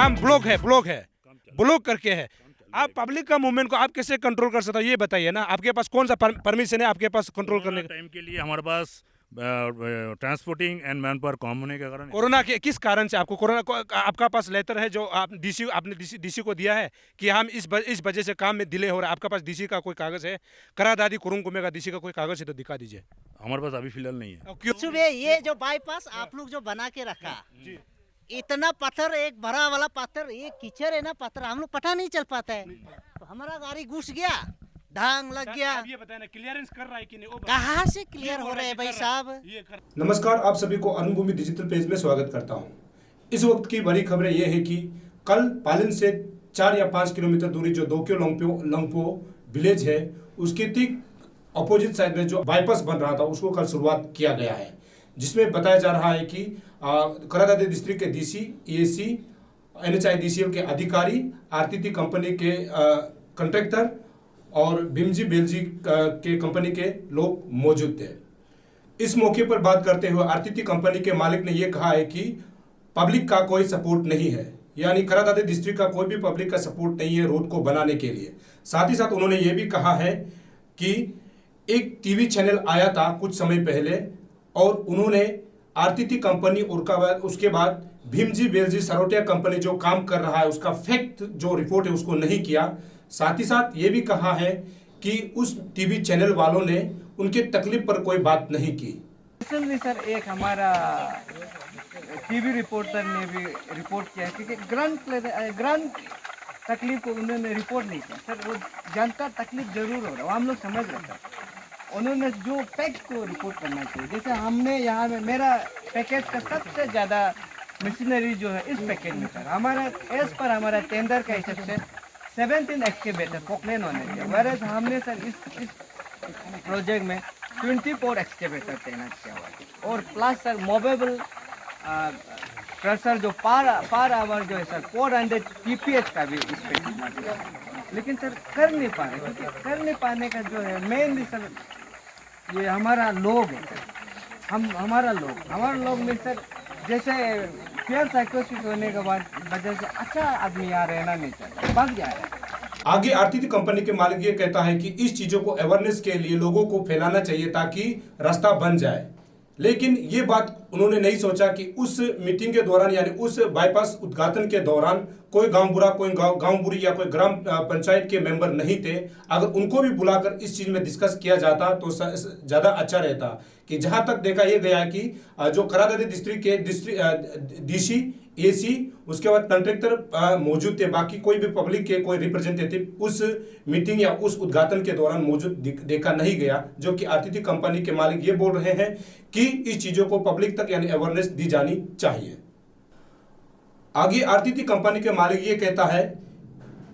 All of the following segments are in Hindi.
काम ब्लॉक करके है। आप पब्लिक का मूवमेंट को आप कैसे कंट्रोल कर सकते हो ये बताइए ना। आपके पास कौन सा परमिशन है आपके पास कंट्रोल करने का? टाइम के लिए हमारे पास ट्रांसपोर्टिंग एंड मैन पावर कम होने के कारण कोरोना के किस कारण से आपको कोरोना को आपका पास लेटर है जो आप आपने डीसी को दिया है कि हम इस वजह से काम में डिले हो रहा है? आपका पास डीसी का कोई कागज है? करादादी कुरुंग का डीसी का कोई कागज है तो दिखा दीजिए। हमारे पास अभी फिलहाल नहीं है। क्यों? सुबह ये जो बाईपास आप लोग जो बना के रखा, इतना पत्थर, एक भरा वाला पत्थर, ये कीचड़ है ना पत्थर, हम लोग पता नहीं चल पाता है। तो हमारा गाड़ी घुस गया, ढांग लग गया। ये बताया ना क्लियरेंस कर रहा है कि नहीं? कहाँ से क्लियर हो रहे हैं भाई साहब? नमस्कार, आप सभी को अरुणभूमि डिजिटल पेज में स्वागत करता हूं। इस वक्त की बड़ी खबरें यह है कि कल पालिन से 4 या 5 किलोमीटर दूरी जो दोक्यो लंगपो विलेज है, उसके ठीक अपोजिट साइड में जो बाईपास बन रहा था उसको कल शुरुआत किया गया है, जिसमें बताया जा रहा है कि करादादी डिस्ट्रिक्ट के डीसी, ईएसी, एनएचआईडीसीएल के अधिकारी, आरटीटी कंपनी के कॉन्ट्रैक्टर और भीमजी बेलजी के कंपनी के लोग मौजूद थे। इस मौके पर बात करते हुए आरटीटी कंपनी के मालिक ने यह कहा है कि पब्लिक का कोई सपोर्ट नहीं है, यानी करादादी डिस्ट्रिक्ट का कोई भी पब्लिक का सपोर्ट नहीं है रोड को बनाने के लिए। साथ ही साथ उन्होंने ये भी कहा है कि एक टीवी चैनल आया था कुछ समय पहले और उन्होंने आरटीटी कंपनी और उसके बाद भीमजी बेलजी सरोटिया कंपनी जो काम कर रहा है उसका फैक्ट जो रिपोर्ट है उसको नहीं किया। साथ ही साथ ये भी कहा है कि उस टीवी चैनल वालों ने उनके तकलीफ पर कोई बात नहीं की। सर एक हमारा टीवी रिपोर्टर ने भी रिपोर्ट किया क्योंकि ग्रांड तकलीफ को उन्होंने रिपोर्ट नहीं किया। सर वो जनता तकलीफ जरूर हो रहा है, हम लोग समझ रहे सर। उन्होंने जो फैक्ट को रिपोर्ट करना चाहिए। जैसे हमने यहाँ में मेरा पैकेज का सबसे ज़्यादा मशीनरी जो है इस पैकेज में सर हमारा एज पर हमारा टेंडर का हिसाब से 17 एक्सकेवेटर पोकलेन होने चाहिए, वैसे हमने सर इस प्रोजेक्ट में 24 एक्सकेवेटर तैनात किया हुआ है। और प्लस सर मोवेबल क्रशर जो पार आवर जो है सर 400 TPH का भी इस पैकेज में, लेकिन सर कर नहीं पा रहे। क्योंकि कर नहीं पाने का जो है मेनली सर ये हमारा लोग है सर। हमारा लोग में सर जैसे फेयर साइकोसिस होने के बाद वजह से अच्छा आदमी यहाँ रहना नहीं चाहता, भाग जा रहा है। आगे आरटीटी कंपनी के मालिक ये कहता है कि इस चीजों को अवेयरनेस के लिए लोगों को फैलाना चाहिए ताकि रास्ता बन जाए, लेकिन ये बात उन्होंने नहीं सोचा कि उस मीटिंग के दौरान यानी उस बाईपास उद्घाटन के दौरान कोई गांव बुरी या कोई ग्राम पंचायत के मेंबर नहीं थे। अगर उनको भी बुलाकर इस चीज में डिस्कस किया जाता तो ज्यादा अच्छा रहता। कि जहां तक देखा यह गया है कि जो करादादी डिस्ट्रिक्ट के डीसी, एसी, उसके बाद कॉन्ट्रैक्टर मौजूद थे, बाकी कोई भी पब्लिक के कोई रिप्रेजेंटेटिव उस मीटिंग या उस उद्घाटन के दौरान मौजूद देखा नहीं गया। जो कि आरटीटी कंपनी के मालिक ये बोल रहे हैं कि इस चीजों को पब्लिक तक यानी अवेयरनेस दी जानी चाहिए। आगे आरटीटी कंपनी के मालिक ये कहता है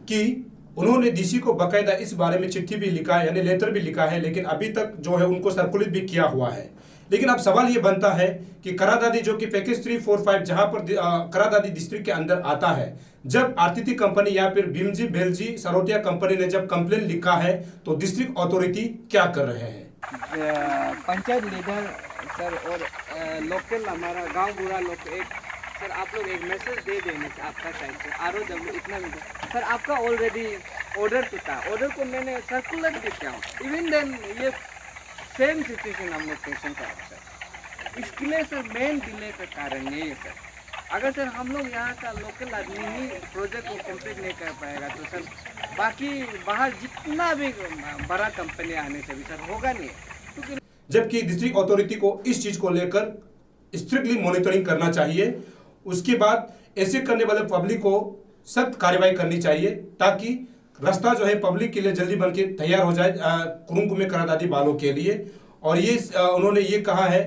कि उन्होंने डीसी को बाकायदा इस बारे में चिट्ठी भी लिखा है यानी लेटर भी लिखा है, लेकिन अभी तक जो है उनको सर्कुलेट भी किया हुआ है। लेकिन अब सवाल ये बनता है कि करादादी जो कि पैकेज 3, 4, 5 जहां पर करादादी डिस्ट्रिक्ट के अंदर आता है, जब आरटीटी कंपनी या फिर भीमजी बेलजी सरोटिया कंपनी ने जब कंप्लेन लिखा है तो डिस्ट्रिक्ट अथॉरिटी क्या कर रहे हैं? पंचायत लीडर सर और लोकल हमारा गांव बुरा लोग एक सर आप लोग एक मैसेज दे देने से आपका साइड से ROW इतना भी सर आपका ऑलरेडी ऑर्डर तो था, ऑर्डर को मैंने सर्कुलर भी किया हूँ। इवन देन ये सेम सिचुएशन हम लोग पेश कर सर। इसके लिए सर मेन डिले का कारण यही है सर। अगर सर हम लोग यहाँ का लोकल आदमी ही प्रोजेक्ट को कंप्लीट नहीं कर पाएगा तो सर बाकी बाहर जितना भी बड़ा कंपनी आने से भी सर होगा नहीं। क्योंकि जबकि डिस्ट्रिक्ट अथॉरिटी को इस चीज को लेकर स्ट्रिक्टली मॉनिटरिंग करना चाहिए। उसके बाद ऐसे करने वाले पब्लिक को सख्त कार्रवाई करनी चाहिए ताकि रास्ता जो है पब्लिक के लिए जल्दी बन के तैयार हो जाए कुरुंग करादादी वालों के लिए। और ये उन्होंने ये कहा है।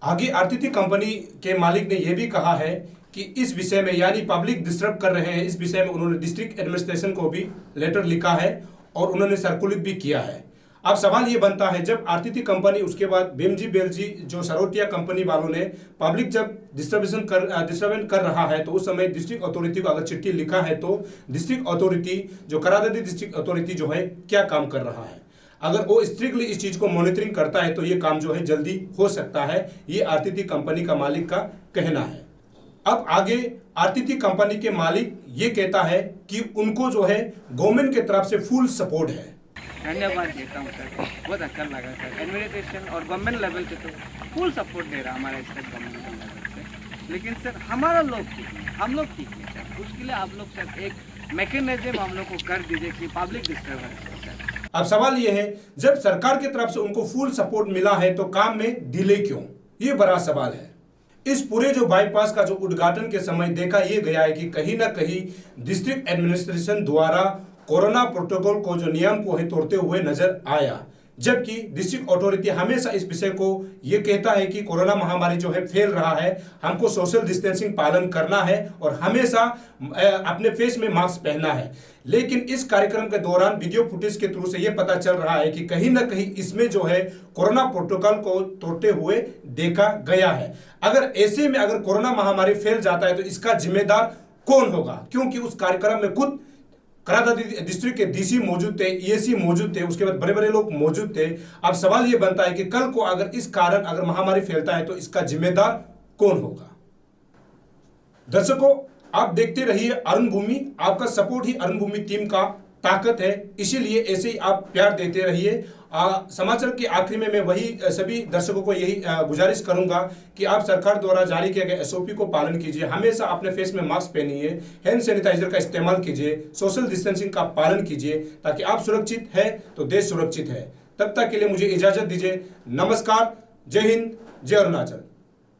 आगे आरटीटी कंपनी के मालिक ने यह भी कहा है कि इस विषय में यानी पब्लिक डिस्टर्ब कर रहे हैं, इस विषय में उन्होंने डिस्ट्रिक्ट एडमिनिस्ट्रेशन को भी लेटर लिखा है और उन्होंने सर्कुलेट भी किया है। अब सवाल ये बनता है जब आरटीटी कंपनी उसके बाद भीमजी बेलजी जो सरोटिया कंपनी वालों ने पब्लिक जब डिस्टर्बेंस कर रहा है तो उस समय डिस्ट्रिक्ट अथॉरिटी को अगर चिट्ठी लिखा है तो डिस्ट्रिक्ट अथॉरिटी जो करादादी डिस्ट्रिक्ट अथॉरिटी जो है क्या काम कर रहा है। अगर वो स्ट्रिक्टली इस चीज को मॉनिटरिंग करता है तो ये काम जो है जल्दी हो सकता है, ये आरटीटी कंपनी का मालिक का कहना है। अब आगे आरटीटी कंपनी के मालिक ये कहता है कि उनको जो है गवर्नमेंट की तरफ से फुल सपोर्ट है। धन्यवाद देता हूँ सर, बहुत अच्छा लगा सर। एडमिनिस्ट्रेशन और गवर्नमेंट लेवल से तो फुल सपोर्ट दे रहा हमारा स्टेट गवर्नमेंट लेवल से, लेकिन सर हमारा लोग ठीक नहीं, हम लोग ठीक नहीं सर। उसके लिए आप लोग सर एक मैकेनिज्म हम लोग को कर दीजिए कि पब्लिक डिस्टर्बेंस हो सर। अब सवाल ये है, जब सरकार की तरफ से उनको फुल सपोर्ट मिला है तो काम में डिले क्यों? ये बड़ा सवाल है। इस पूरे जो बाईपास का जो उद्घाटन के समय देखा यह गया है कि कहीं ना कहीं डिस्ट्रिक्ट एडमिनिस्ट्रेशन द्वारा कोरोना प्रोटोकॉल को जो नियम को है तोड़ते हुए नजर आया, जबकि डिस्ट्रिक्ट अथॉरिटी हमेशा इस विषय को ये कहता है कि कोरोना महामारी जो है फैल रहा है, हमको सोशल डिस्टेंसिंग पालन करना है और हमेशा अपने फेस में मास्क पहनना है। लेकिन इस कार्यक्रम के दौरान वीडियो फुटेज के थ्रू से ये पता चल रहा है कि कहीं ना कहीं इसमें जो है कोरोना प्रोटोकॉल को तोड़ते हुए देखा गया है। अगर ऐसे में अगर कोरोना महामारी फैल जाता है तो इसका जिम्मेदार कौन होगा? क्योंकि उस कार्यक्रम में खुद करादादी डिस्ट्रिक्ट के डीसी मौजूद थे, ईएसी मौजूद थे, उसके बाद बड़े बड़े लोग मौजूद थे। अब सवाल ये बनता है कि कल को अगर इस कारण अगर महामारी फैलता है तो इसका जिम्मेदार कौन होगा? दर्शकों, आप देखते रहिए अरुण भूमि, आपका सपोर्ट ही अरुण भूमि टीम का ताकत है, इसीलिए ऐसे ही आप प्यार देते रहिए। समाचार के आखिरी में मैं वही सभी दर्शकों को यही गुजारिश करूंगा कि आप सरकार द्वारा जारी किए गए एसओपी को पालन कीजिए, हमेशा अपने फेस में मास्क पहनिए, हैंड सैनिटाइजर का इस्तेमाल कीजिए, सोशल डिस्टेंसिंग का पालन कीजिए, ताकि आप सुरक्षित है तो देश सुरक्षित है। तब तक के लिए मुझे इजाजत दीजिए। नमस्कार, जय हिंद, जय अरुणाचल।